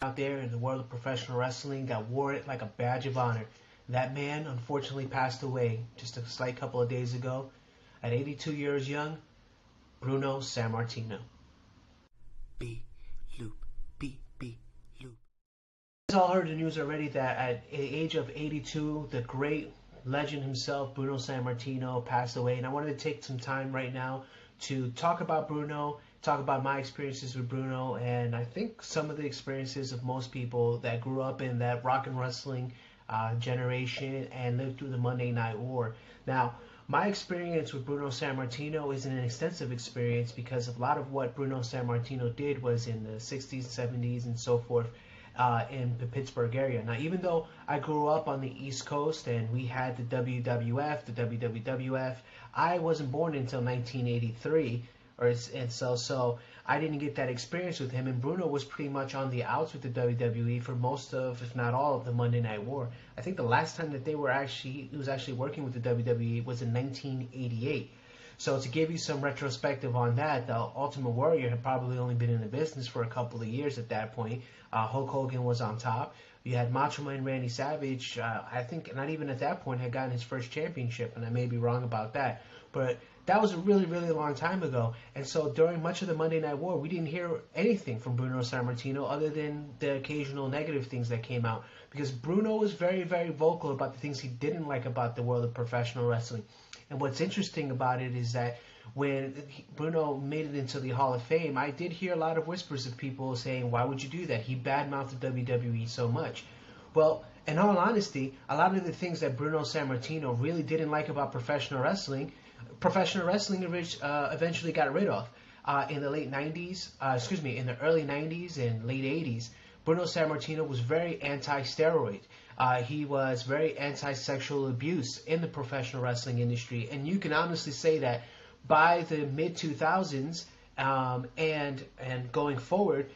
out there in the world of professional wrestling that wore it like a badge of honor. That man unfortunately passed away just a slight couple of days ago at 82 years young, Bruno Sammertino. B loop, B loop. You guys all heard the news already that at the age of 82, the great legend himself, Bruno Sammertino, passed away. And I wanted to take some time right now to talk about Bruno, talk about my experiences with Bruno, and I think some of the experiences of most people that grew up in that rock and wrestling generation and lived through the Monday Night War. Now, my experience with Bruno Sammertino isn't an extensive experience because a lot of what Bruno Sammertino did was in the 60s, 70s, and so forth. In the Pittsburgh area. Now, even though I grew up on the East Coast and we had the WWF, the WWF, I wasn't born until 1983, and so I didn't get that experience with him. And Bruno was pretty much on the outs with the WWE for most of, if not all, of the Monday Night War. I think the last time that he was actually working with the WWE was in 1988. So to give you some retrospective on that, the Ultimate Warrior had probably only been in the business for a couple of years at that point. Hulk Hogan was on top. You had Macho Man Randy Savage, I think not even at that point had gotten his first championship, and I may be wrong about that. But that was a really, really long time ago. And so during much of the Monday Night War, we didn't hear anything from Bruno Sammartino other than the occasional negative things that came out. Because Bruno was very, very vocal about the things he didn't like about the world of professional wrestling. And what's interesting about it is that when Bruno made it into the Hall of Fame, I did hear a lot of whispers of people saying, why would you do that? He badmouthed the WWE so much. Well, in all honesty, a lot of the things that Bruno Sammartino really didn't like about professional wrestling eventually got rid of. In the late 90s, in the early 90s and late 80s, Bruno Sammartino was very anti-steroid. He was very anti-sexual abuse in the professional wrestling industry. And you can honestly say that by the mid-2000s and going forward,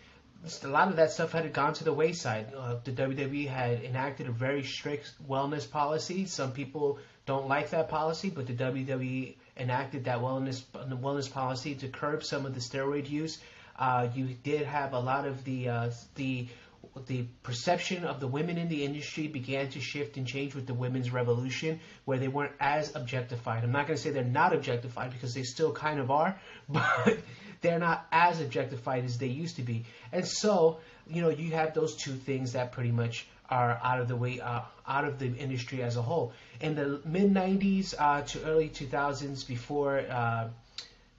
a lot of that stuff had gone to the wayside. The WWE had enacted a very strict wellness policy. Some people don't like that policy, but the WWE enacted that wellness policy to curb some of the steroid use. You did have a lot of the perception of the women in the industry began to shift and change with the women's revolution, where they weren't as objectified. I'm not going to say they're not objectified because they still kind of are, but they're not as objectified as they used to be. And so, you have those two things that pretty much are out of the way, out of the industry as a whole. In the mid-90s to early 2000s, before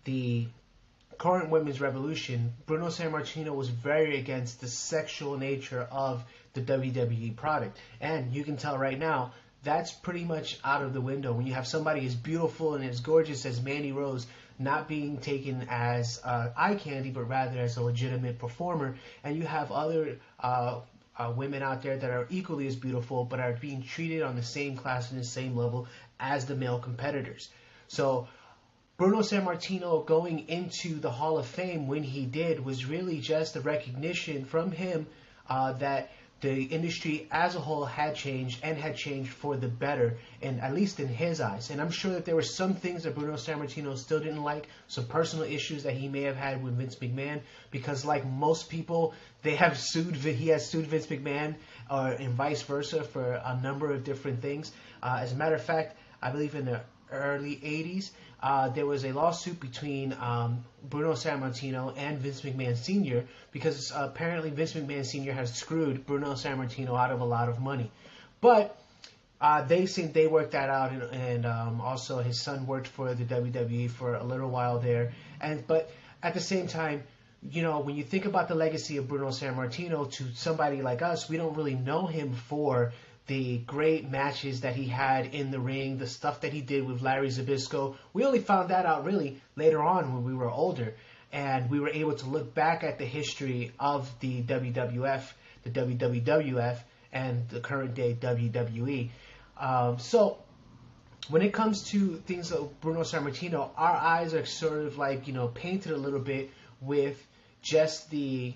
the current women's revolution, Bruno Sammartino was very against the sexual nature of the WWE product. And you can tell right now, that's pretty much out of the window. When you have somebody as beautiful and as gorgeous as Mandy Rose not being taken as eye candy, but rather as a legitimate performer, and you have other women out there that are equally as beautiful, but are being treated on the same class and the same level as the male competitors. So Bruno Sammartino going into the Hall of Fame when he did was really just a recognition from him that the industry as a whole had changed and had changed for the better, and at least in his eyes. And I'm sure that there were some things that Bruno Sammartino still didn't like, some personal issues that he may have had with Vince McMahon, because like most people, he has sued Vince McMahon, and vice versa, for a number of different things. As a matter of fact, I believe in the early 80s, there was a lawsuit between Bruno Sammartino and Vince McMahon Sr. because apparently Vince McMahon Sr. has screwed Bruno Sammartino out of a lot of money. But they think they worked that out, and also his son worked for the WWE for a little while there. But at the same time, when you think about the legacy of Bruno Sammartino, to somebody like us, we don't really know him for the great matches that he had in the ring, the stuff that he did with Larry Zbyszko. We only found that out really later on when we were older, and we were able to look back at the history of the WWF, the WWF, and the current day WWE. So when it comes to things like Bruno Sammartino, our eyes are sort of like, painted a little bit with just the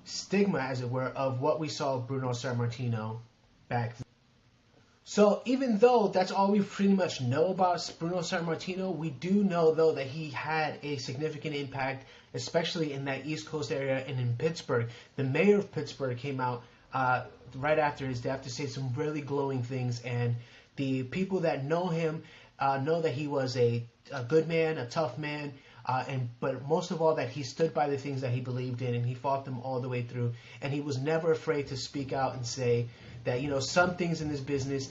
stigma, as it were, of what we saw Bruno Sammartino back then. So even though that's all we pretty much know about Bruno Sammartino, we do know though that he had a significant impact, especially in that East Coast area and in Pittsburgh. The mayor of Pittsburgh came out right after his death to say some really glowing things, and the people that know him know that he was a good man, a tough man, but most of all that he stood by the things that he believed in, and he fought them all the way through, and he was never afraid to speak out and say that, you know, some things in this business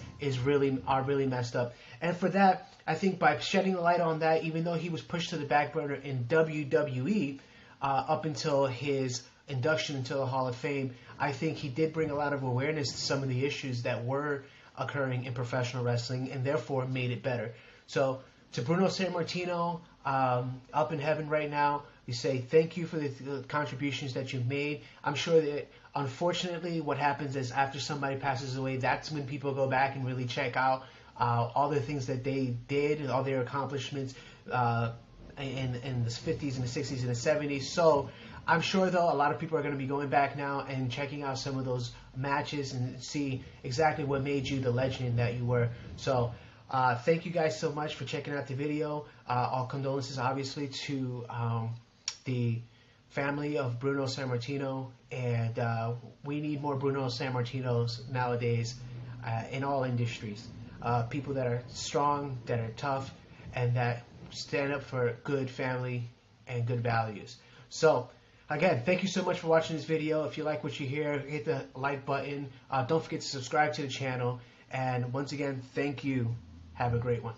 are really messed up. And for that, I think by shedding a light on that, even though he was pushed to the back burner in WWE up until his induction into the Hall of Fame, I think he did bring a lot of awareness to some of the issues that were occurring in professional wrestling, and therefore made it better. So to Bruno Sammartino, up in heaven right now, we say thank you for the contributions that you've made. I'm sure that, unfortunately, what happens is after somebody passes away, that's when people go back and really check out all the things that they did and all their accomplishments in the 50s and the 60s and the 70s. So I'm sure, though, a lot of people are going to be going back now and checking out some of those matches and see exactly what made you the legend that you were. So thank you guys so much for checking out the video. All condolences, obviously, to the family of Bruno Sammartino, and we need more Bruno Sammartinos nowadays in all industries. People that are strong, that are tough, and that stand up for good family and good values. So again, thank you so much for watching this video. If you like what you hear, hit the like button. Don't forget to subscribe to the channel. And once again, thank you. Have a great one.